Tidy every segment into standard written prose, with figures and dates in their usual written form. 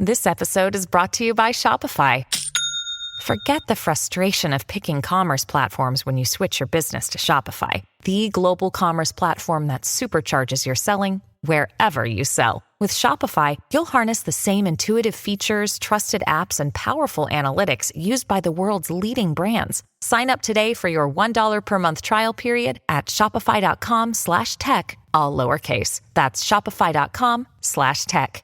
This episode is brought to you by Shopify. Forget the frustration of picking commerce platforms when you switch your business to Shopify, the global commerce platform that supercharges your selling wherever you sell. With Shopify, you'll harness the same intuitive features, trusted apps, and powerful analytics used by the world's leading brands. Sign up today for your $1 per month trial period at shopify.com/tech, all lowercase. That's shopify.com/tech.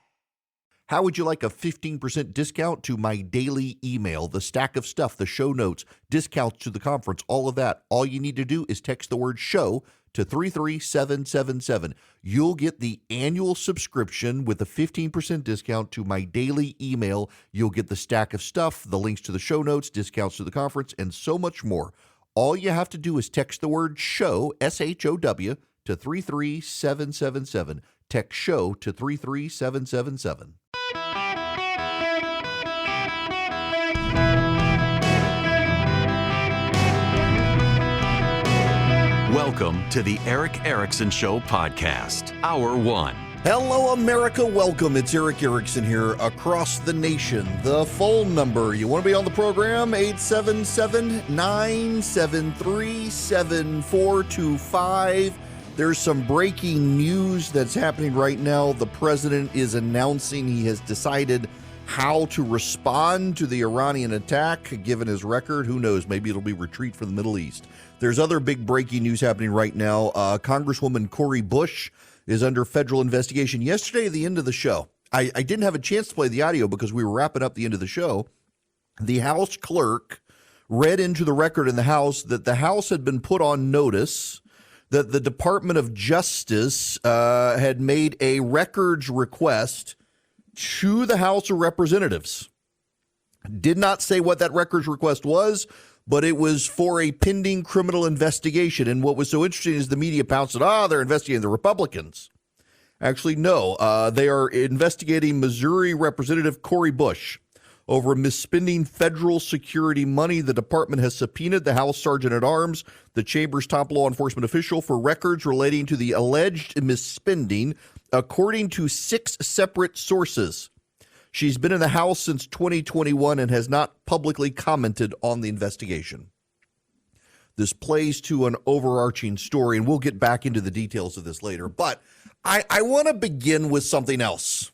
How would you like a 15% discount to my daily email, the stack of stuff, the show notes, discounts to the conference, all of that? All you need to do is text the word show to 33777. You'll get the annual subscription with a 15% discount to my daily email. You'll get the stack of stuff, the links to the show notes, discounts to the conference, and so much more. All you have to do is text the word show, SHOW, to 33777. Text show to 33777. Welcome to the Eric Erickson Show podcast, Hour 1. Hello, America. Welcome. It's Eric Erickson here across the nation. The phone number, you want to be on the program, 877-973-7425. There's some breaking news that's happening right now. The president is announcing he has decided how to respond to the Iranian attack, given his record. Who knows? Maybe it'll be retreat from the Middle East. There's other big breaking news happening right now. Congresswoman Cori Bush is under federal investigation. Yesterday at the end of the show, I didn't have a chance to play the audio because we were wrapping up the end of the show. The House clerk read into the record in the House that the House had been put on notice that the Department of Justice had made a records request to the House of Representatives. Did not say what that records request was, but it was for a pending criminal investigation. And what was so interesting is the media pounced, they're investigating the Republicans. Actually, no, they are investigating Missouri Representative Cori Bush over misspending federal security money. The department has subpoenaed the House Sergeant at Arms, the chamber's top law enforcement official, for records relating to the alleged misspending, according to 6 separate sources. She's been in the House since 2021 and has not publicly commented on the investigation. This plays to an overarching story, and we'll get back into the details of this later. But I want to begin with something else.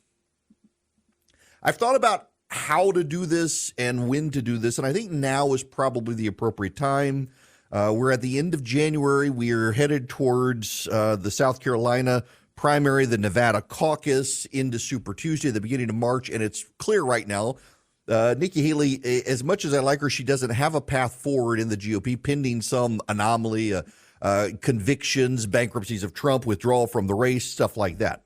I've thought about how to do this and when to do this, and I think now is probably the appropriate time. We're at the end of January. We are headed towards the South Carolina primary, the Nevada caucus, into Super Tuesday, the beginning of March, and it's clear right now. Nikki Haley, as much as I like her, she doesn't have a path forward in the GOP, pending some anomaly, convictions, bankruptcies of Trump, withdrawal from the race, stuff like that.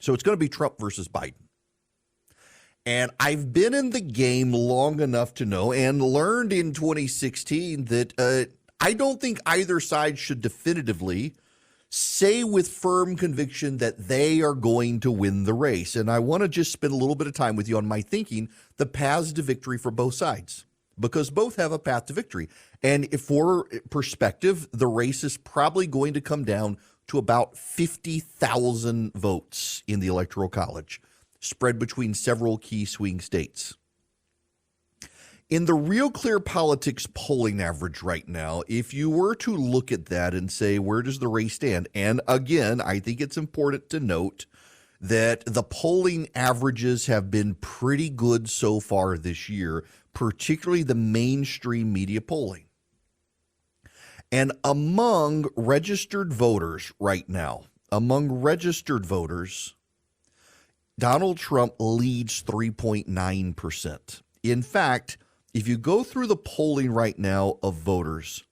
So it's going to be Trump versus Biden. And I've been in the game long enough to know and learned in 2016 that I don't think either side should definitively say with firm conviction that they are going to win the race. And I want to just spend a little bit of time with you on my thinking, the paths to victory for both sides, because both have a path to victory. And if for perspective, the race is probably going to come down to about 50,000 votes in the Electoral College, spread between several key swing states. In the Real Clear Politics polling average right now, if you were to look at that and say, where does the race stand? And again, I think it's important to note that the polling averages have been pretty good so far this year, particularly the mainstream media polling. And among registered voters right now, Donald Trump leads 3.9%. In fact, if you go through the polling right now of voters,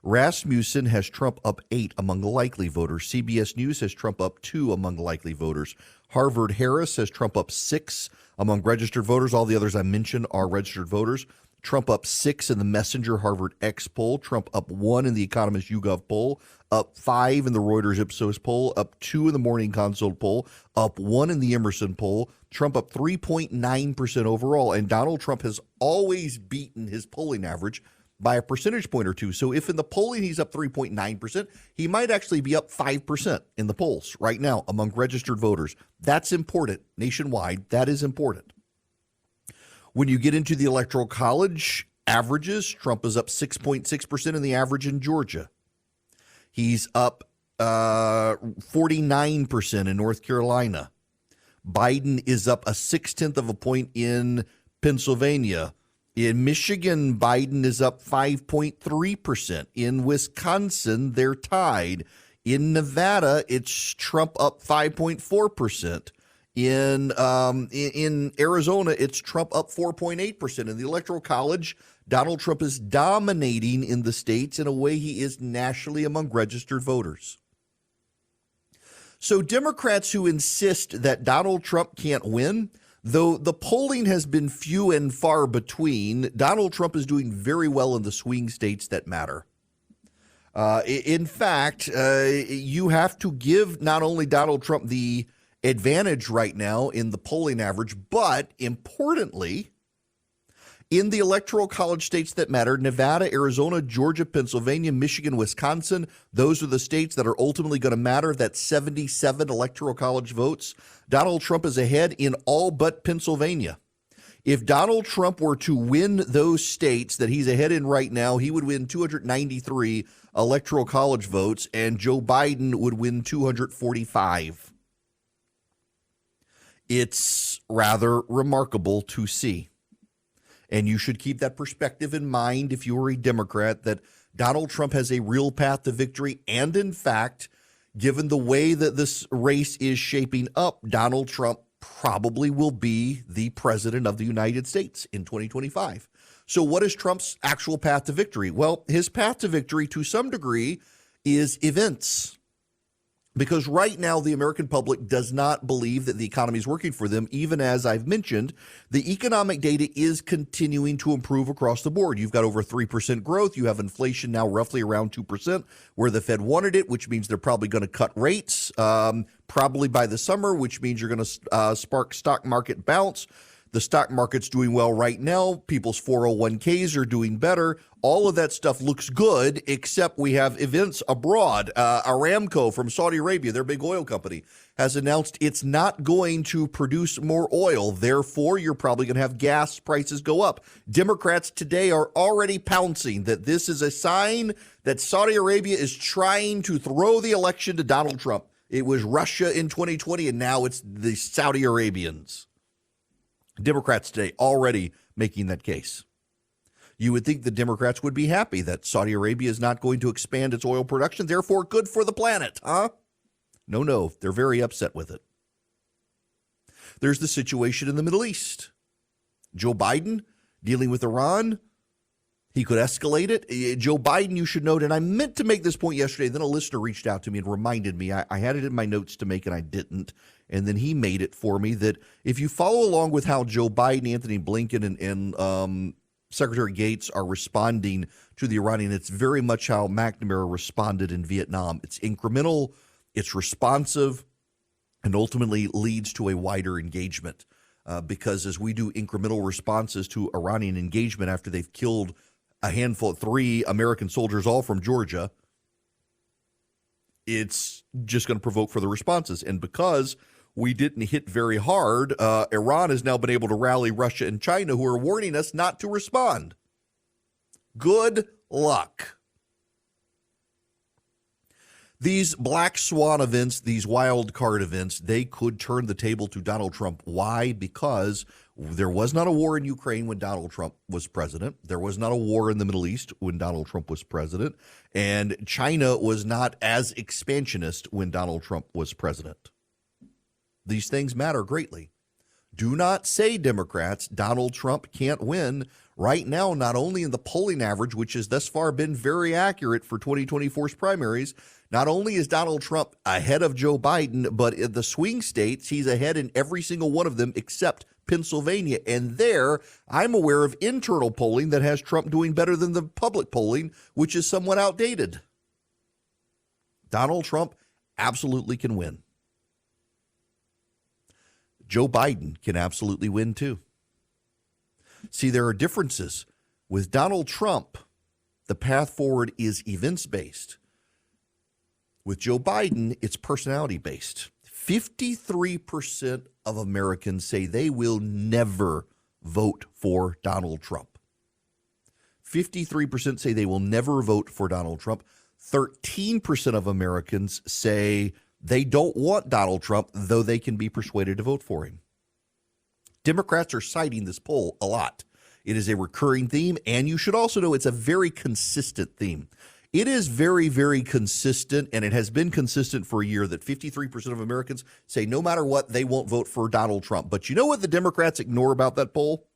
Rasmussen has Trump up 8 among likely voters. CBS News has Trump up 2 among likely voters. Harvard Harris has Trump up 6 among registered voters. All the others I mentioned are registered voters. Trump up 6 in the Messenger Harvard X poll. Trump up 1 in the Economist YouGov poll. Up 5 in the Reuters Ipsos poll. Up 2 in the Morning Consult poll. Up 1 in the Emerson poll. Trump up 3.9% overall. And Donald Trump has always beaten his polling average by a percentage point or two. So if in the polling he's up 3.9%, he might actually be up 5% in the polls right now among registered voters. That's important nationwide. That is important. When you get into the Electoral College averages, Trump is up 6.6% in the average in Georgia. He's up 49% in North Carolina. Biden is up a 0.6 of a point in Pennsylvania. In Michigan, Biden is up 5.3%. In Wisconsin, they're tied. In Nevada, it's Trump up 5.4%. In Arizona, it's Trump up 4.8%. In the Electoral College, Donald Trump is dominating in the states in a way he is nationally among registered voters. So Democrats who insist that Donald Trump can't win, though the polling has been few and far between, Donald Trump is doing very well in the swing states that matter. In fact, you have to give not only Donald Trump the advantage right now in the polling average, but importantly, in the Electoral College states that matter, Nevada, Arizona, Georgia, Pennsylvania, Michigan, Wisconsin, those are the states that are ultimately going to matter. That's 77 Electoral College votes. Donald Trump is ahead in all but Pennsylvania. If Donald Trump were to win those states that he's ahead in right now, he would win 293 Electoral College votes, and Joe Biden would win 245. It's rather remarkable to see. And you should keep that perspective in mind if you are a Democrat, that Donald Trump has a real path to victory. And in fact, given the way that this race is shaping up, Donald Trump probably will be the president of the United States in 2025. So what is Trump's actual path to victory? Well, his path to victory to some degree is events. Because right now, the American public does not believe that the economy is working for them. Even as I've mentioned, the economic data is continuing to improve across the board. You've got over 3% growth. You have inflation now roughly around 2%, where the Fed wanted it, which means they're probably going to cut rates probably by the summer, which means you're going to spark stock market bounce. The stock market's doing well right now. People's 401ks are doing better. All of that stuff looks good, except we have events abroad. Aramco from Saudi Arabia, their big oil company, has announced it's not going to produce more oil. Therefore, you're probably going to have gas prices go up. Democrats today are already pouncing that this is a sign that Saudi Arabia is trying to throw the election to Donald Trump. It was Russia in 2020, and now it's the Saudi Arabians. Democrats today already making that case. You would think the Democrats would be happy that Saudi Arabia is not going to expand its oil production, therefore good for the planet, huh? No, they're very upset with it. There's the situation in the Middle East. Joe Biden dealing with Iran, he could escalate it. Joe Biden, you should note, and I meant to make this point yesterday, then a listener reached out to me and reminded me. I had it in my notes to make and I didn't. And then he made it for me that if you follow along with how Joe Biden, Anthony Blinken, and Secretary Gates are responding to the Iranian, it's very much how McNamara responded in Vietnam. It's incremental, it's responsive, and ultimately leads to a wider engagement. Because as we do incremental responses to Iranian engagement after they've killed a handful, 3 American soldiers, all from Georgia, it's just going to provoke further responses. And because we didn't hit very hard, Iran has now been able to rally Russia and China, who are warning us not to respond. Good luck. These black swan events, these wild card events, they could turn the table to Donald Trump. Why? Because there was not a war in Ukraine when Donald Trump was president. There was not a war in the Middle East when Donald Trump was president. And China was not as expansionist when Donald Trump was president. These things matter greatly. Do not say, Democrats, Donald Trump can't win. Right now, not only in the polling average, which has thus far been very accurate for 2024's primaries, not only is Donald Trump ahead of Joe Biden, but in the swing states, he's ahead in every single one of them except Pennsylvania. And there, I'm aware of internal polling that has Trump doing better than the public polling, which is somewhat outdated. Donald Trump absolutely can win. Joe Biden can absolutely win too. See, there are differences. With Donald Trump, The path forward is events-based. With Joe Biden, it's personality-based. 53% of Americans say they will never vote for Donald Trump. 53% say they will never vote for Donald Trump. 13% of Americans say they don't want Donald Trump, though they can be persuaded to vote for him. Democrats are citing this poll a lot. It is a recurring theme, and you should also know it's a very consistent theme. It is very, very consistent, and it has been consistent for a year that 53% of Americans say no matter what, they won't vote for Donald Trump. But you know what the Democrats ignore about that poll?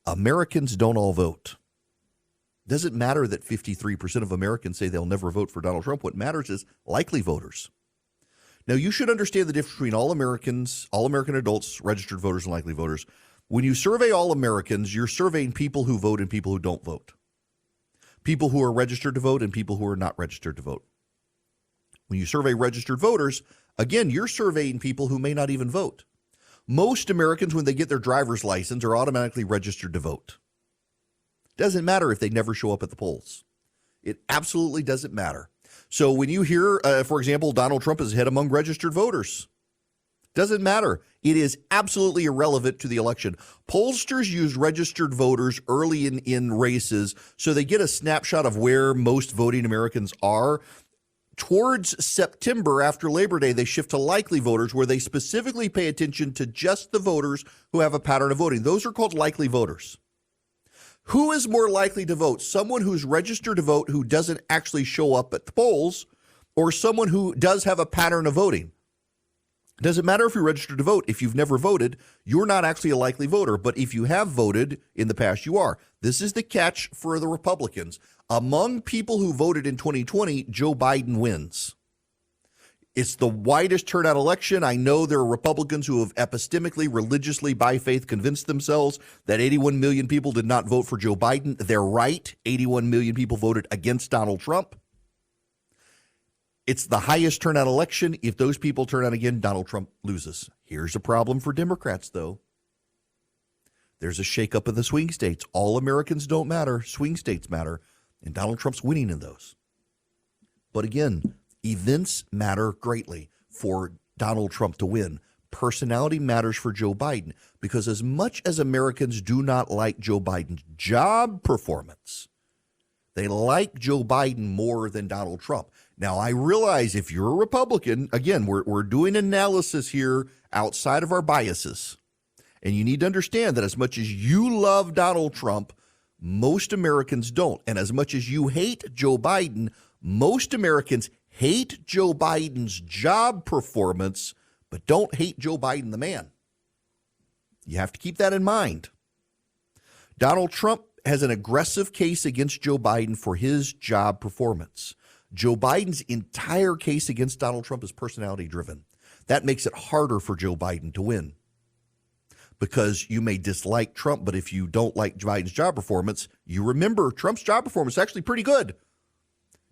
Americans don't all vote. Doesn't matter that 53% of Americans say they'll never vote for Donald Trump. What matters is likely voters. Now, you should understand the difference between all Americans, all American adults, registered voters, and likely voters. When you survey all Americans, you're surveying people who vote and people who don't vote. People who are registered to vote and people who are not registered to vote. When you survey registered voters, again, you're surveying people who may not even vote. Most Americans, when they get their driver's license, are automatically registered to vote. Doesn't matter if they never show up at the polls. It absolutely doesn't matter. So when you hear, for example, Donald Trump is ahead among registered voters, doesn't matter. It is absolutely irrelevant to the election. Pollsters use registered voters early in races so they get a snapshot of where most voting Americans are. Towards September, after Labor Day, they shift to likely voters, where they specifically pay attention to just the voters who have a pattern of voting. Those are called likely voters. Who is more likely to vote? Someone who's registered to vote who doesn't actually show up at the polls, or someone who does have a pattern of voting? It doesn't matter if you're registered to vote. If you've never voted, you're not actually a likely voter. But if you have voted in the past, you are. This is the catch for the Republicans. Among people who voted in 2020, Joe Biden wins. It's the widest turnout election. I know there are Republicans who have epistemically, religiously, by faith, convinced themselves that 81 million people did not vote for Joe Biden. They're right. 81 million people voted against Donald Trump. It's the highest turnout election. If those people turn out again, Donald Trump loses. Here's a problem for Democrats, though. There's a shakeup in the swing states. All Americans don't matter. Swing states matter. And Donald Trump's winning in those. But again, events matter greatly for Donald Trump to win. Personality matters for Joe Biden, because as much as Americans do not like Joe Biden's job performance, they like Joe Biden more than Donald Trump. Now, I realize if you're a Republican, again, we're doing analysis here outside of our biases. And you need to understand that as much as you love Donald Trump, most Americans don't. And as much as you hate Joe Biden, most Americans hate Joe Biden's job performance, but don't hate Joe Biden, the man. You have to keep that in mind. Donald Trump has an aggressive case against Joe Biden for his job performance. Joe Biden's entire case against Donald Trump is personality driven. That makes it harder for Joe Biden to win, because you may dislike Trump, but if you don't like Biden's job performance, you remember Trump's job performance is actually pretty good.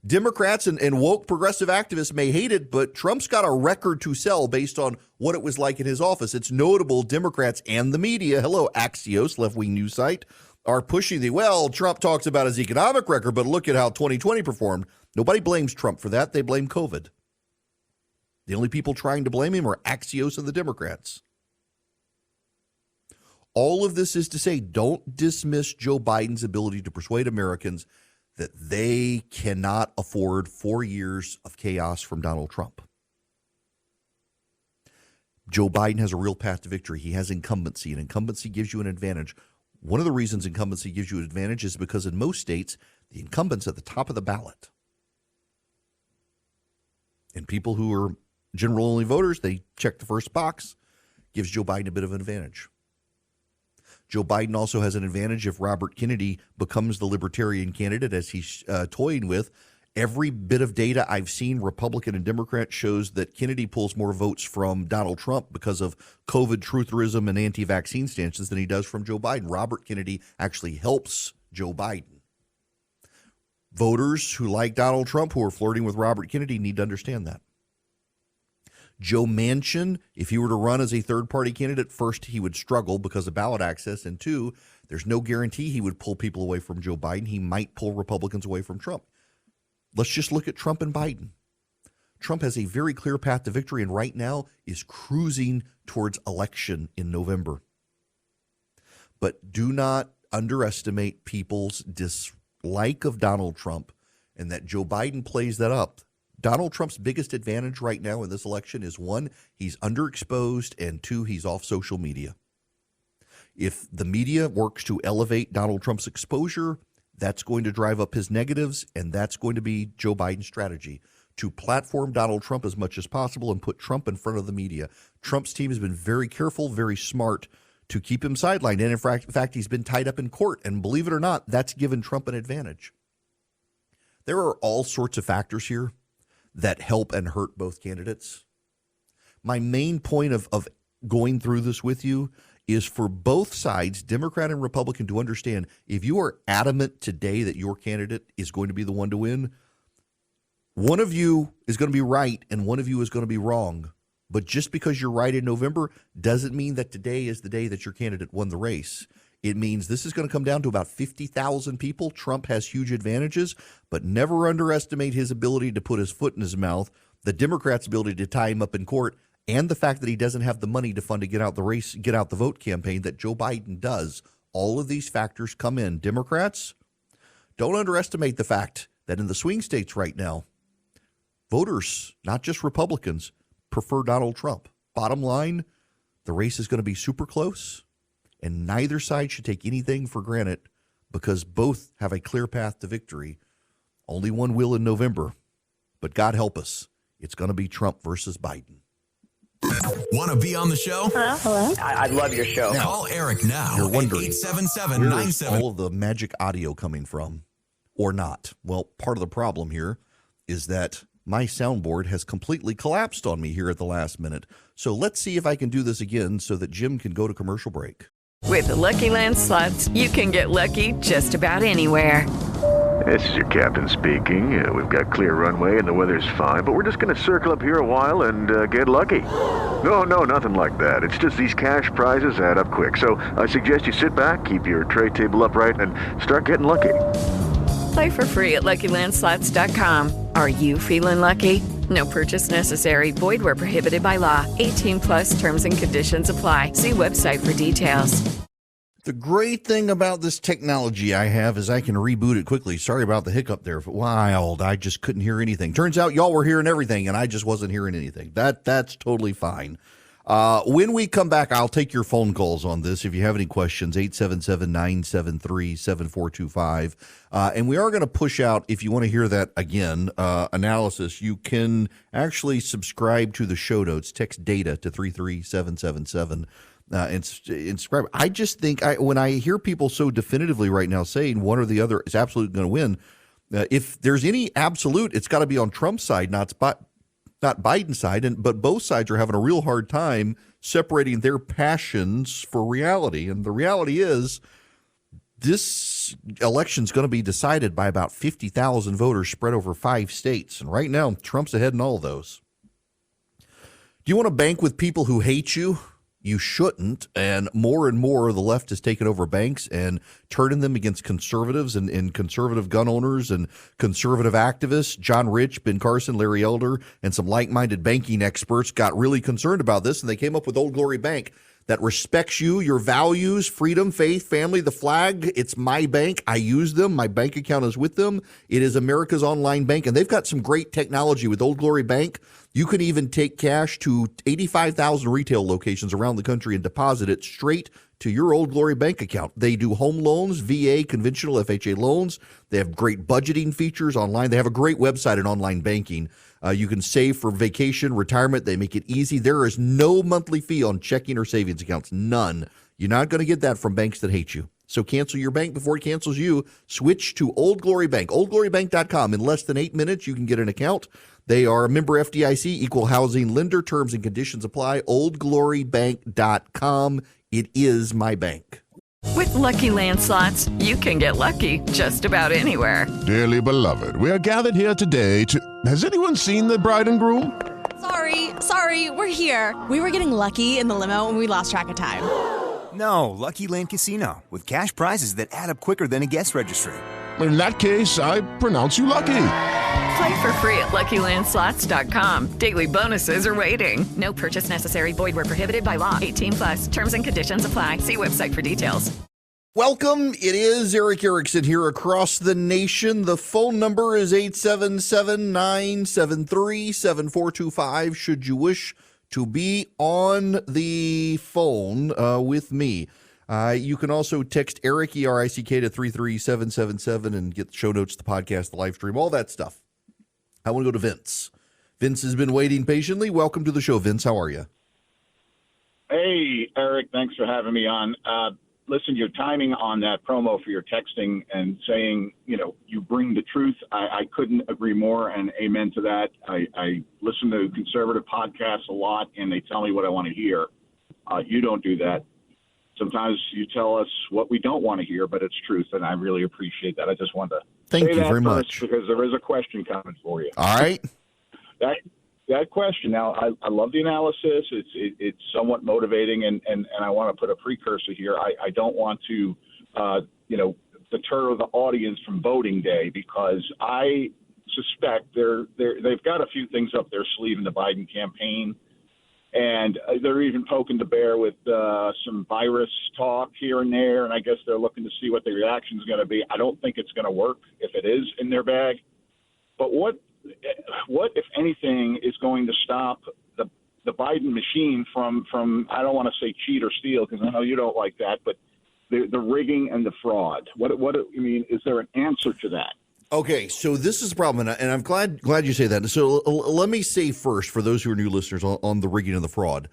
Democrats and woke progressive activists may hate it, but Trump's got a record to sell based on what it was like in his office. It's notable Democrats and the media, hello, Axios, left-wing news site, are pushing Trump talks about his economic record, but look at how 2020 performed. Nobody blames Trump for that. They blame COVID. The only people trying to blame him are Axios and the Democrats. All of this is to say, don't dismiss Joe Biden's ability to persuade Americans that they cannot afford 4 years of chaos from Donald Trump. Joe Biden has a real path to victory. He has incumbency, and incumbency gives you an advantage. One of the reasons incumbency gives you an advantage is because in most states, the incumbent's at the top of the ballot. And people who are general-only voters, they check the first box, gives Joe Biden a bit of an advantage. Joe Biden also has an advantage if Robert Kennedy becomes the Libertarian candidate, as he's toying with. Every bit of data I've seen, Republican and Democrat, shows that Kennedy pulls more votes from Donald Trump because of COVID trutherism and anti-vaccine stances than he does from Joe Biden. Robert Kennedy actually helps Joe Biden. Voters who like Donald Trump, who are flirting with Robert Kennedy, need to understand that. Joe Manchin, if he were to run as a third-party candidate, first, he would struggle because of ballot access, and two, there's no guarantee he would pull people away from Joe Biden. He might pull Republicans away from Trump. Let's just look at Trump and Biden. Trump has a very clear path to victory and right now is cruising towards election in November. But do not underestimate people's dislike of Donald Trump and that Joe Biden plays that up. Donald Trump's biggest advantage right now in this election is, one, he's underexposed, and two, he's off social media. If the media works to elevate Donald Trump's exposure, that's going to drive up his negatives, and that's going to be Joe Biden's strategy, to platform Donald Trump as much as possible and put Trump in front of the media. Trump's team has been very careful, very smart to keep him sidelined, and in fact, he's been tied up in court, and believe it or not, that's given Trump an advantage. There are all sorts of factors here that help and hurt both candidates. My main point of going through this with you is for both sides, Democrat and Republican, to understand if you are adamant today that your candidate is going to be the one to win, one of you is going to be right and one of you is going to be wrong. But just because you're right in November doesn't mean that today is the day that your candidate won the race. It means this is going to come down to about 50,000 people. Trump has huge advantages, but never underestimate his ability to put his foot in his mouth, the Democrats' ability to tie him up in court, and the fact that he doesn't have the money to fund a get out the vote campaign that Joe Biden does. All of these factors come in. Democrats, don't underestimate the fact that in the swing states right now, voters, not just Republicans, prefer Donald Trump. Bottom line, the race is going to be super close, and neither side should take anything for granted because both have a clear path to victory. Only one will in November, but God help us, it's going to be Trump versus Biden. Want to be on the show? Hello? I love your show. Call Eric now. You're wondering, at where is 877-97. all of the magic audio coming from or not? Well, part of the problem here is that my soundboard has completely collapsed on me here at the last minute. So let's see if I can do this again so that Jim can go to commercial break. With the Lucky Land Slots, you can get lucky just about anywhere. This is your captain speaking. We've got clear runway and the weather's fine, but we're just going to circle up here a while and get lucky. No, nothing like that. It's just these cash prizes add up quick. So I suggest you sit back, keep your tray table upright, and start getting lucky. Play for free at LuckyLandSlots.com. Are you feeling lucky? No purchase necessary. Void where prohibited by law. 18+ terms and conditions apply. See website for details. The great thing about this technology I have is I can reboot it quickly. Sorry about the hiccup there. Wild. I just couldn't hear anything. Turns out y'all were hearing everything, and I just wasn't hearing anything. That's totally fine. When we come back, I'll take your phone calls on this. If you have any questions, 877-973-7425. And we are going to push out, if you want to hear that again, analysis, you can actually subscribe to the show notes. Text DATA to 33777. And subscribe. I just think when I hear people so definitively right now saying one or the other is absolutely going to win, if there's any absolute, it's got to be on Trump's side, not Biden's side. But both sides are having a real hard time separating their passions for reality. And the reality is this election is going to be decided by about 50,000 voters spread over 5 states. And right now, Trump's ahead in all of those. Do you want to bank with people who hate you? You shouldn't, and more the left has taken over banks and turning them against conservatives and conservative gun owners and conservative activists. John Rich, Ben Carson, Larry Elder, and some like-minded banking experts got really concerned about this, and they came up with Old Glory Bank that respects you, your values, freedom, faith, family, the flag. It's my bank. I use them. My bank account is with them. It is America's online bank, and they've got some great technology with Old Glory Bank. You can even take cash to 85,000 retail locations around the country and deposit it straight to your Old Glory Bank account. They do home loans, VA, conventional FHA loans. They have great budgeting features online. They have a great website and online banking. You can save for vacation, retirement. They make it easy. There is no monthly fee on checking or savings accounts. None. You're not going to get that from banks that hate you. So cancel your bank before it cancels you. Switch to Old Glory Bank, oldglorybank.com. In less than 8 minutes, you can get an account. They are a member FDIC, equal housing lender. Terms and conditions apply. oldglorybank.com. It is my bank. With Lucky Land Slots, you can get lucky just about anywhere. Dearly beloved, we are gathered here today to... Has anyone seen the bride and groom? Sorry, we're here. We were getting lucky in the limo and we lost track of time. No, Lucky Land Casino, with cash prizes that add up quicker than a guest registry. In that case, I pronounce you lucky. Play for free at LuckyLandSlots.com. Daily bonuses are waiting. No purchase necessary. Void where prohibited by law. 18+. Terms and conditions apply. See website for details. Welcome. It is Eric Erickson here across the nation. The phone number is 877-973-7425 should you wish to be on the phone with me. You can also text Eric, E-R-I-C-K, to 33777 and get the show notes, the podcast, the live stream, all that stuff. I want to go to Vince. Vince has been waiting patiently. Welcome to the show, Vince. How are you? Hey, Eric. Thanks for having me on. Listen, your timing on that promo for your texting and saying, you bring the truth, I couldn't agree more, and amen to that. I listen to conservative podcasts a lot, and they tell me what I want to hear. You don't do that. Sometimes you tell us what we don't want to hear, but it's truth, and I really appreciate that. I just wanted to Thank say you that very first much. because there is a question coming for you. All right. That question. Now, I love the analysis. It's somewhat motivating, and I want to put a precursor here. I don't want to, deter the audience from voting day because I suspect they've got a few things up their sleeve in the Biden campaign, and they're even poking the bear with some virus talk here and there, and I guess they're looking to see what the reaction is going to be. I don't think it's going to work if it is in their bag, but what, if anything, is going to stop the Biden machine from I don't want to say cheat or steal because I know you don't like that, but the rigging and the fraud. Is there an answer to that? Okay, so this is the problem, and I'm glad you say that. So let me say first, for those who are new listeners, on the rigging and the fraud.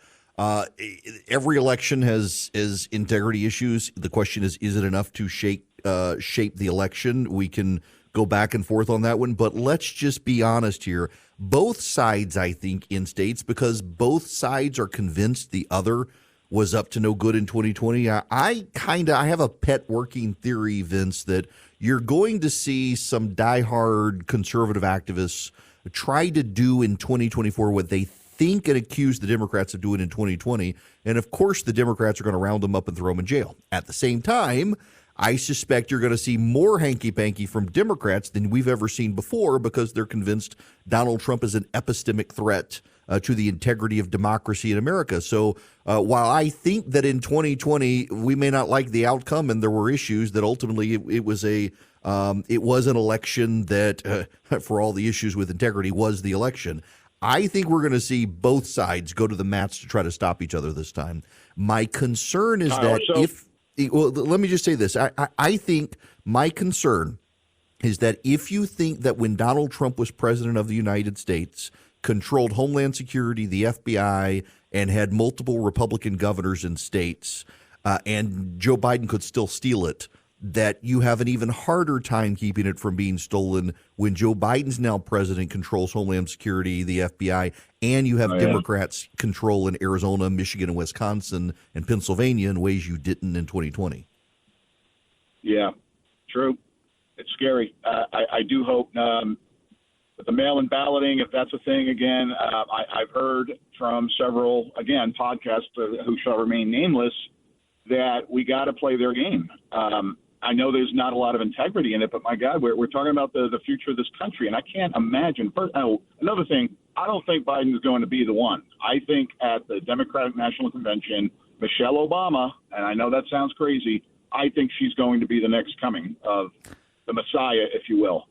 Every election has integrity issues. The question is it enough to shape the election? We can go back and forth on that one, but let's just be honest here. Both sides, I think, in states, because both sides are convinced the other was up to no good in 2020. I have a pet working theory, Vince, that you're going to see some diehard conservative activists try to do in 2024 what they think and accuse the Democrats of doing in 2020. And of course, the Democrats are going to round them up and throw them in jail. At the same time, I suspect you're going to see more hanky-panky from Democrats than we've ever seen before because they're convinced Donald Trump is an epistemic threat to the integrity of democracy in America. So while I think that in 2020 we may not like the outcome and there were issues, that ultimately it was an election that, for all the issues with integrity, was the election. I think we're going to see both sides go to the mats to try to stop each other this time. My concern is that let me just say this. I think my concern is that if you think that when Donald Trump was president of the United States, controlled Homeland Security, the FBI, and had multiple Republican governors in states, and Joe Biden could still steal it, that you have an even harder time keeping it from being stolen when Joe Biden's now president, controls Homeland Security, the FBI, and you have Democrats control in Arizona, Michigan, and Wisconsin, and Pennsylvania in ways you didn't in 2020. Yeah, true. It's scary. I do hope with the mail-in balloting, if that's a thing again, I've heard from several, again, podcasts who shall remain nameless, that we got to play their game. I know there's not a lot of integrity in it, but my God, we're talking about the future of this country, and I can't imagine. Another thing, I don't think Biden is going to be the one. I think at the Democratic National Convention, Michelle Obama, and I know that sounds crazy, I think she's going to be the next coming of the Messiah, if you will.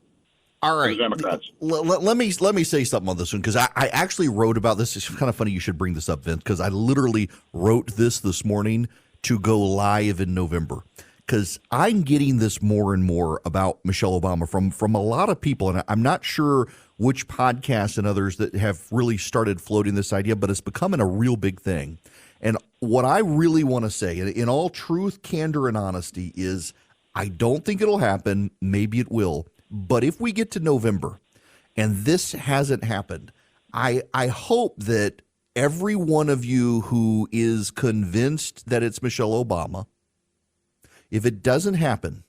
All right. Democrats. Let me say something on this one, because I actually wrote about this. It's kind of funny you should bring this up, Vince, because I literally wrote this morning to go live in November, because I'm getting this more and more about Michelle Obama from a lot of people, and I'm not sure which podcasts and others that have really started floating this idea, but it's becoming a real big thing. And what I really want to say, in all truth, candor, and honesty, is I don't think it'll happen. Maybe it will. But if we get to November and this hasn't happened, I hope that every one of you who is convinced that it's Michelle Obama, if it doesn't happen,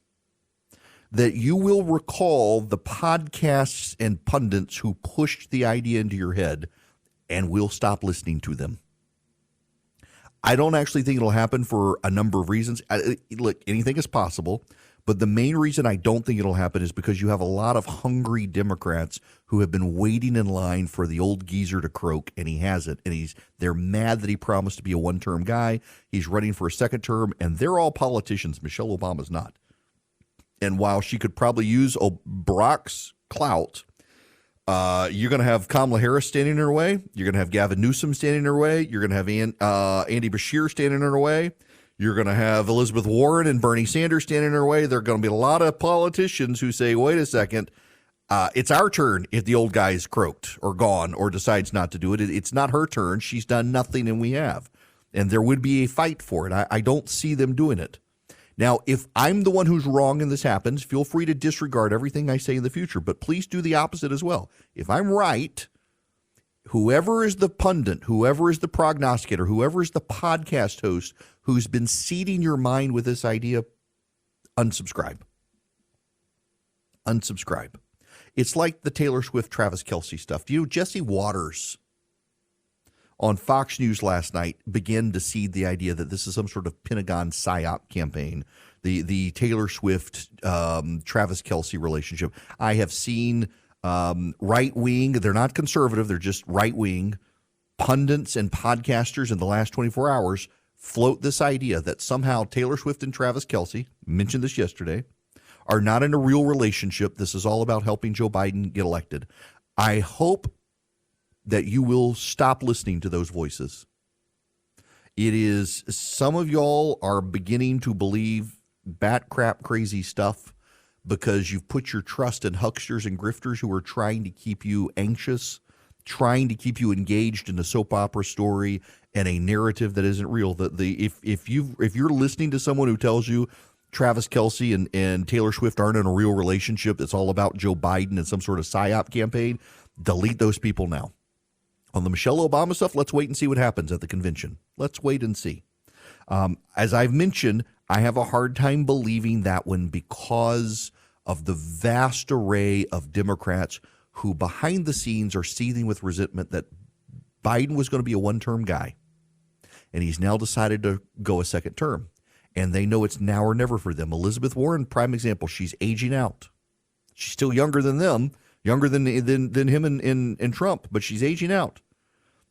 that you will recall the podcasts and pundits who pushed the idea into your head and we'll stop listening to them. I don't actually think it'll happen for a number of reasons. Look, anything is possible, but the main reason I don't think it'll happen is because you have a lot of hungry Democrats who have been waiting in line for the old geezer to croak, and he hasn't. And they're mad that he promised to be a one-term guy. He's running for a second term, and they're all politicians. Michelle Obama's not. And while she could probably use Barack's clout, you're going to have Kamala Harris standing in her way. You're going to have Gavin Newsom standing in her way. You're going to have Andy Beshear standing in her way. You're going to have Elizabeth Warren and Bernie Sanders standing in her way. There are going to be a lot of politicians who say, wait a second, it's our turn if the old guy's croaked or gone or decides not to do it. It's not her turn. She's done nothing and we have. And there would be a fight for it. I don't see them doing it. Now, if I'm the one who's wrong and this happens, feel free to disregard everything I say in the future, but please do the opposite as well. If I'm right, whoever is the pundit, whoever is the prognosticator, whoever is the podcast host who's been seeding your mind with this idea, unsubscribe. Unsubscribe. It's like the Taylor Swift, Travis Kelce stuff. Jesse Waters on Fox News last night began to seed the idea that this is some sort of Pentagon PSYOP campaign, the Taylor Swift, Travis Kelce relationship. I have seen right-wing, they're not conservative, they're just right-wing pundits and podcasters in the last 24 hours float this idea that somehow Taylor Swift and Travis Kelce, mentioned this yesterday, are not in a real relationship. This is all about helping Joe Biden get elected. I hope that you will stop listening to those voices. It is, some of y'all are beginning to believe bat crap crazy stuff because you've put your trust in hucksters and grifters who are trying to keep you anxious, trying to keep you engaged in a soap opera story and a narrative that isn't real. If you're listening to someone who tells you Travis Kelce and Taylor Swift aren't in a real relationship, it's all about Joe Biden and some sort of PSYOP campaign, delete those people now. On the Michelle Obama stuff, let's wait and see what happens at the convention. Let's wait and see. As I've mentioned, I have a hard time believing that one because of the vast array of Democrats who behind the scenes are seething with resentment that Biden was going to be a one-term guy, and he's now decided to go a second term. And they know it's now or never for them. Elizabeth Warren, prime example, she's aging out. She's still younger than them. Younger than him and Trump, but she's aging out.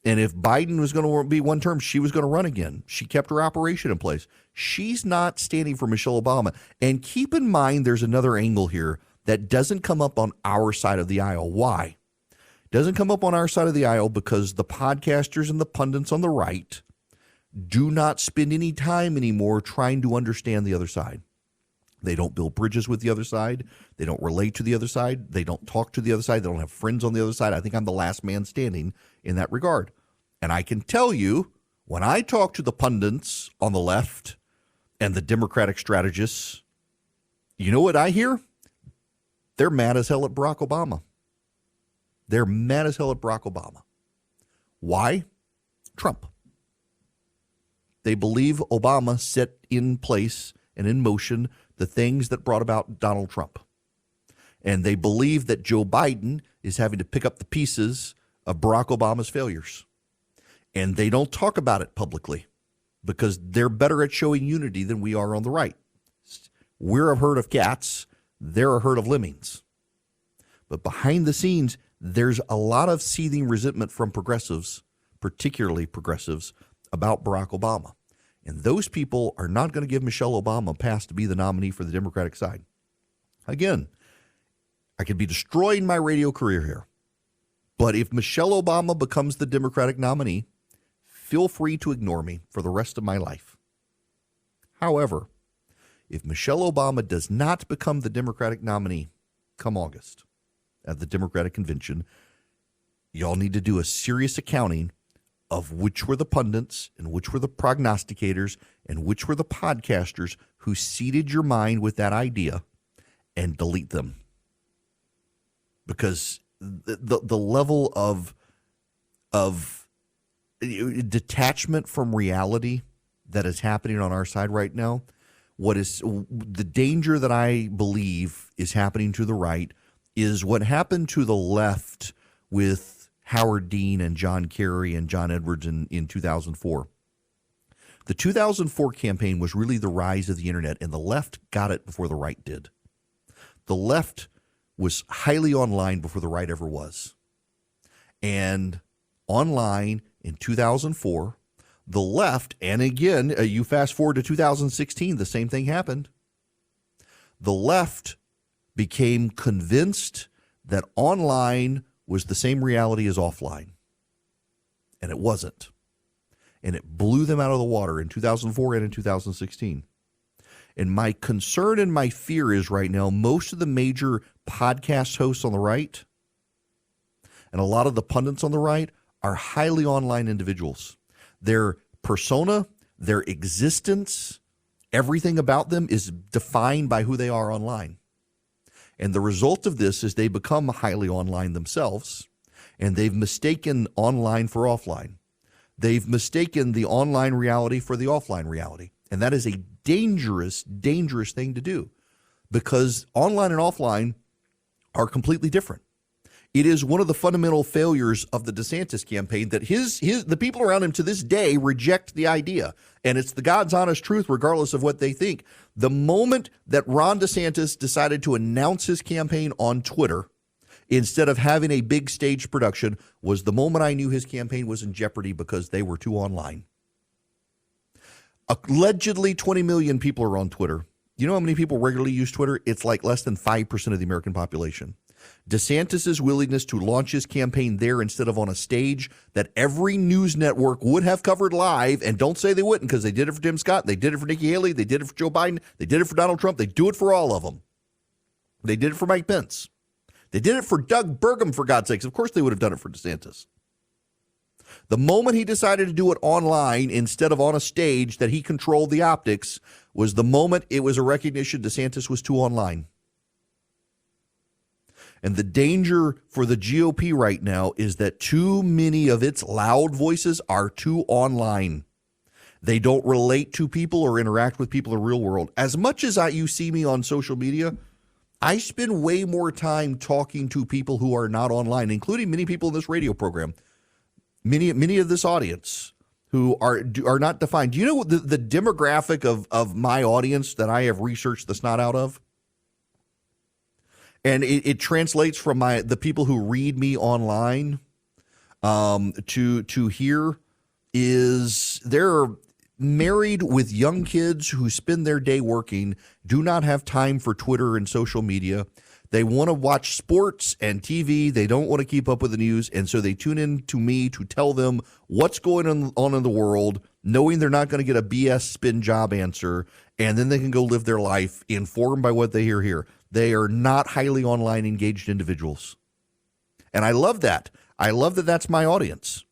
And if Biden was going to be one term, she was going to run again. She kept her operation in place. She's not standing for Michelle Obama. And keep in mind, there's another angle here that doesn't come up on our side of the aisle. Why? Doesn't come up on our side of the aisle because the podcasters and the pundits on the right do not spend any time anymore trying to understand the other side. They don't build bridges with the other side. They don't relate to the other side. They don't talk to the other side. They don't have friends on the other side. I think I'm the last man standing in that regard. And I can tell you, when I talk to the pundits on the left and the Democratic strategists, you know what I hear? They're mad as hell at Barack Obama. They're mad as hell at Barack Obama. Why? Trump. They believe Obama set in place and in motion the things that brought about Donald Trump. And they believe that Joe Biden is having to pick up the pieces of Barack Obama's failures. And they don't talk about it publicly because they're better at showing unity than we are on the right. We're a herd of cats. They're a herd of lemmings. But behind the scenes, there's a lot of seething resentment from progressives, particularly progressives, about Barack Obama. And those people are not going to give Michelle Obama a pass to be the nominee for the Democratic side. Again, I could be destroying my radio career here. But if Michelle Obama becomes the Democratic nominee, feel free to ignore me for the rest of my life. However, if Michelle Obama does not become the Democratic nominee come August at the Democratic convention, y'all need to do a serious accounting of which were the pundits and which were the prognosticators and which were the podcasters who seeded your mind with that idea, and delete them. Because the level of detachment from reality that is happening on our side right now, what is the danger that I believe is happening to the right is what happened to the left with Howard Dean and John Kerry and John Edwards in 2004. The 2004 campaign was really the rise of the internet, and the left got it before the right did. The left was highly online before the right ever was. And online in 2004, the left, and again, you fast forward to 2016, the same thing happened. The left became convinced that online was the same reality as offline. And it wasn't. And it blew them out of the water in 2004 and in 2016. And my concern and my fear is right now, most of the major podcast hosts on the right and a lot of the pundits on the right are highly online individuals. Their persona, their existence, everything about them is defined by who they are online. And the result of this is they become highly online themselves, and they've mistaken online for offline. They've mistaken the online reality for the offline reality. And that is a dangerous, dangerous thing to do, because online and offline are completely different. It is one of the fundamental failures of the DeSantis campaign that the people around him to this day reject the idea. And it's the God's honest truth, regardless of what they think. The moment that Ron DeSantis decided to announce his campaign on Twitter, instead of having a big stage production, was the moment I knew his campaign was in jeopardy, because they were too online. Allegedly 20 million people are on Twitter. You know how many people regularly use Twitter? It's like less than 5% of the American population. DeSantis' willingness to launch his campaign there instead of on a stage that every news network would have covered live, and don't say they wouldn't, because they did it for Tim Scott, they did it for Nikki Haley, they did it for Joe Biden, they did it for Donald Trump, they do it for all of them. They did it for Mike Pence. They did it for Doug Burgum, for God's sakes. Of course they would have done it for DeSantis. The moment he decided to do it online instead of on a stage that he controlled the optics was the moment it was a recognition DeSantis was too online. And the danger for the GOP right now is that too many of its loud voices are too online. They don't relate to people or interact with people in the real world. As much as you see me on social media, I spend way more time talking to people who are not online, including many people in this radio program, many of this audience who are not defined. Do you know the demographic of my audience that I have researched the snot out of? And it translates from the people who read me online to here is they're married with young kids who spend their day working, do not have time for Twitter and social media. They want to watch sports and TV. They don't want to keep up with the news. And so they tune in to me to tell them what's going on in the world, knowing they're not going to get a BS spin job answer. And then they can go live their life informed by what they hear here. They are not highly online engaged individuals. And I love that. I love that that's my audience,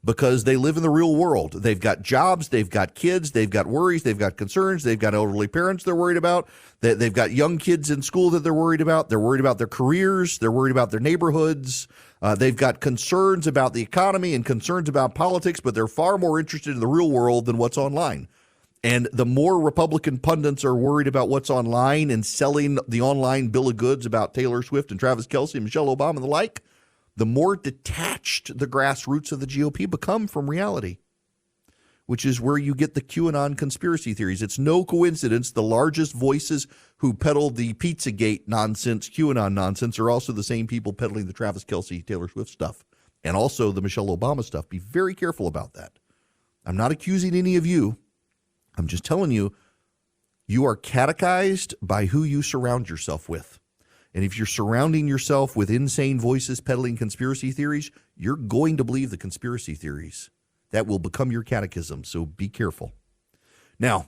because they live in the real world. They've got jobs, they've got kids, they've got worries, they've got concerns, they've got elderly parents they're worried about, they've got young kids in school that they're worried about their careers, they're worried about their neighborhoods, they've got concerns about the economy and concerns about politics, but they're far more interested in the real world than what's online. And the more Republican pundits are worried about what's online and selling the online bill of goods about Taylor Swift and Travis Kelce and Michelle Obama and the like, the more detached the grassroots of the GOP become from reality, which is where you get the QAnon conspiracy theories. It's no coincidence the largest voices who peddle the Pizzagate nonsense, QAnon nonsense, are also the same people peddling the Travis Kelce, Taylor Swift stuff, and also the Michelle Obama stuff. Be very careful about that. I'm not accusing any of you. I'm just telling you, you are catechized by who you surround yourself with. And if you're surrounding yourself with insane voices peddling conspiracy theories, you're going to believe the conspiracy theories. That will become your catechism, so be careful. Now,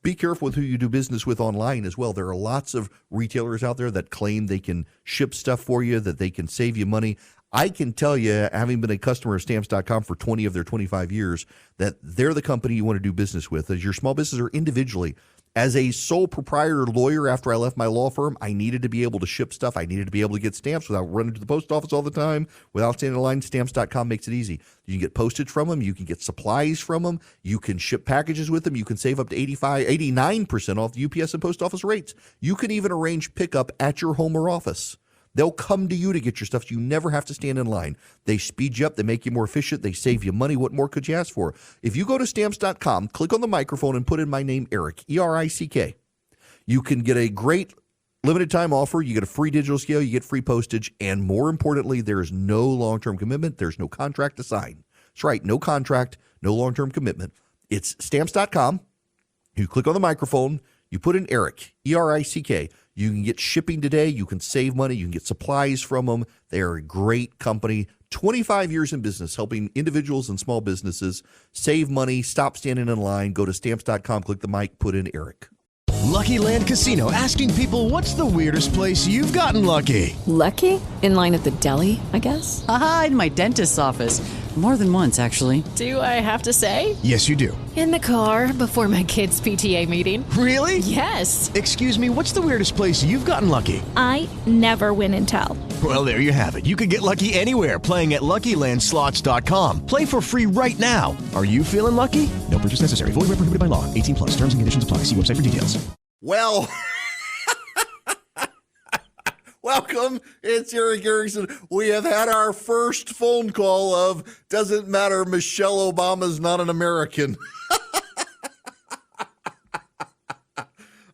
be careful with who you do business with online as well. There are lots of retailers out there that claim they can ship stuff for you, that they can save you money. I can tell you, having been a customer of Stamps.com for 20 of their 25 years, that they're the company you want to do business with. As your small business or individually, as a sole proprietor lawyer after I left my law firm, I needed to be able to ship stuff. I needed to be able to get stamps without running to the post office all the time, without standing in line. Stamps.com makes it easy. You can get postage from them. You can get supplies from them. You can ship packages with them. You can save up to 89% off the UPS and post office rates. You can even arrange pickup at your home or office. They'll come to you to get your stuff, so you never have to stand in line. They speed you up. They make you more efficient. They save you money. What more could you ask for? If you go to Stamps.com, click on the microphone, and put in my name, Eric, E-R-I-C-K, you can get a great limited time offer. You get a free digital scale. You get free postage. And more importantly, there is no long-term commitment. There's no contract to sign. That's right. No contract, no long-term commitment. It's Stamps.com. You click on the microphone. You put in Eric, E-R-I-C-K. You can get shipping today. You can save money. You can get supplies from them. They are a great company. 25 years in business, helping individuals and small businesses save money, stop standing in line. Go to Stamps.com, click the mic, put in Eric. Lucky Land Casino, asking people, what's the weirdest place you've gotten lucky? Lucky? In line at the deli, I guess? Aha, in my dentist's office. More than once, actually. Do I have to say? Yes, you do. In the car before my kids' PTA meeting. Really? Yes. Excuse me, what's the weirdest place you've gotten lucky? I never win and tell. Well, there you have it. You can get lucky anywhere, playing at LuckyLandSlots.com. Play for free right now. Are you feeling lucky? No purchase necessary. Void where prohibited by law. 18 plus. Terms and conditions apply. See website for details. Well, welcome. It's Eric Erickson. We have had our first phone call of, doesn't matter, Michelle Obama's not an American.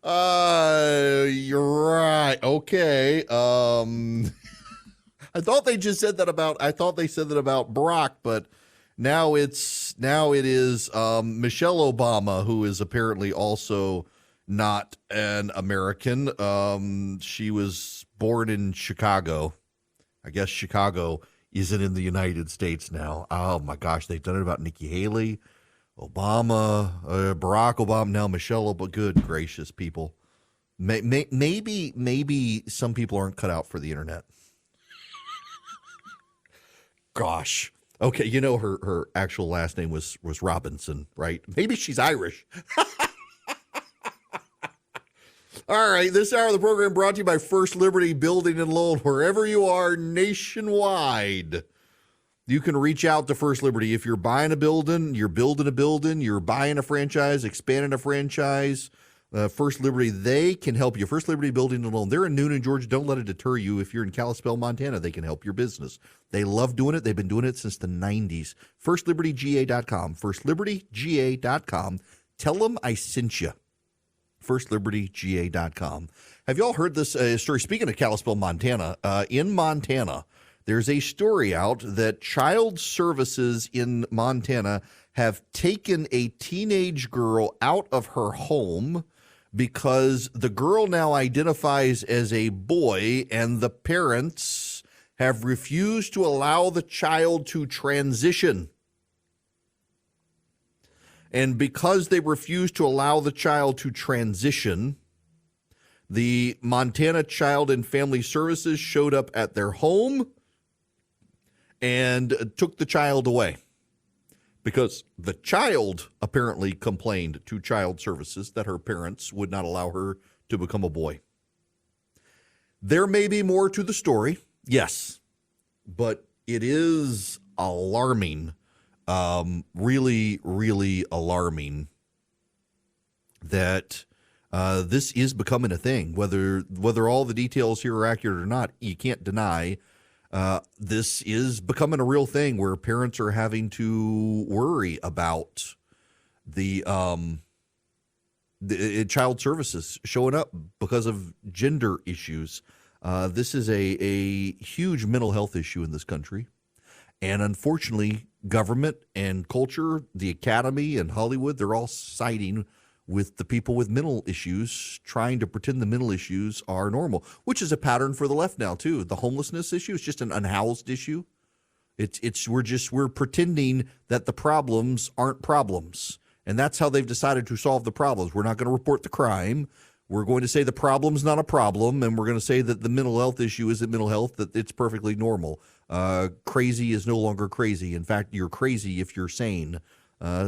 You're right. Okay. I thought they said that about Barack, but now it is Michelle Obama, who is apparently also not an American. She was born in Chicago. I guess Chicago isn't in the United States now. Oh my gosh, they've done it about Nikki Haley, Obama, Barack Obama, now Michelle Obama. Good gracious, people. Maybe some people aren't cut out for the internet. Gosh. Okay, you know her actual last name was Robinson, right? Maybe she's Irish. All right, this hour of the program brought to you by First Liberty Building and Loan. Wherever you are nationwide, you can reach out to First Liberty. If you're buying a building, you're building a building, you're buying a franchise, expanding a franchise, First Liberty, they can help you. First Liberty Building and Loan. They're in Noonan, Georgia. Don't let it deter you. If you're in Kalispell, Montana, they can help your business. They love doing it. They've been doing it since the 90s. FirstLibertyGA.com. FirstLibertyGA.com. Tell them I sent you. FirstLibertyGA.com. Have you all heard this story? Speaking of Kalispell, Montana, in Montana, there's a story out that child services in Montana have taken a teenage girl out of her home because the girl now identifies as a boy and the parents have refused to allow the child to transition. And because they refused to allow the child to transition, the Montana Child and Family Services showed up at their home and took the child away because the child apparently complained to child services that her parents would not allow her to become a boy. There may be more to the story, yes, but it is alarming. Really, really alarming that this is becoming a thing. Whether all the details here are accurate or not, you can't deny this is becoming a real thing where parents are having to worry about the child services showing up because of gender issues. This is a huge mental health issue in this country. And unfortunately, government and culture, the academy and Hollywood, they're all siding with the people with mental issues, trying to pretend the mental issues are normal, which is a pattern for the left now, too. The homelessness issue is just an unhoused issue. We're pretending that the problems aren't problems. And that's how they've decided to solve the problems. We're not going to report the crime. We're going to say the problem's not a problem, and we're going to say that the mental health issue isn't mental health, that it's perfectly normal. Crazy is no longer crazy. In fact, you're crazy if you're sane.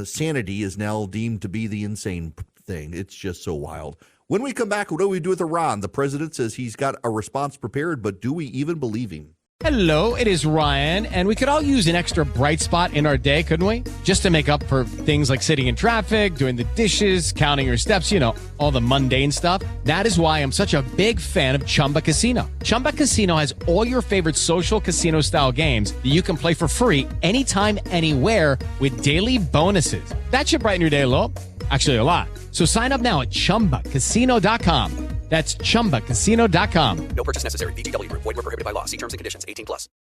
Sanity is now deemed to be the insane thing. It's just so wild. When we come back, what do we do with Iran? The president says he's got a response prepared, but do we even believe him? Hello, it is Ryan, and we could all use an extra bright spot in our day, couldn't we? Just to make up for things like sitting in traffic, doing the dishes, counting your steps, all the mundane stuff. That is why I'm such a big fan of Chumba Casino. Chumba Casino has all your favorite social casino-style games that you can play for free anytime, anywhere with daily bonuses. That should brighten your day a little. Actually, a lot. So sign up now at ChumbaCasino.com. That's ChumbaCasino.com. No purchase necessary. VGW Group. Void where prohibited by law. See terms and conditions. 18+.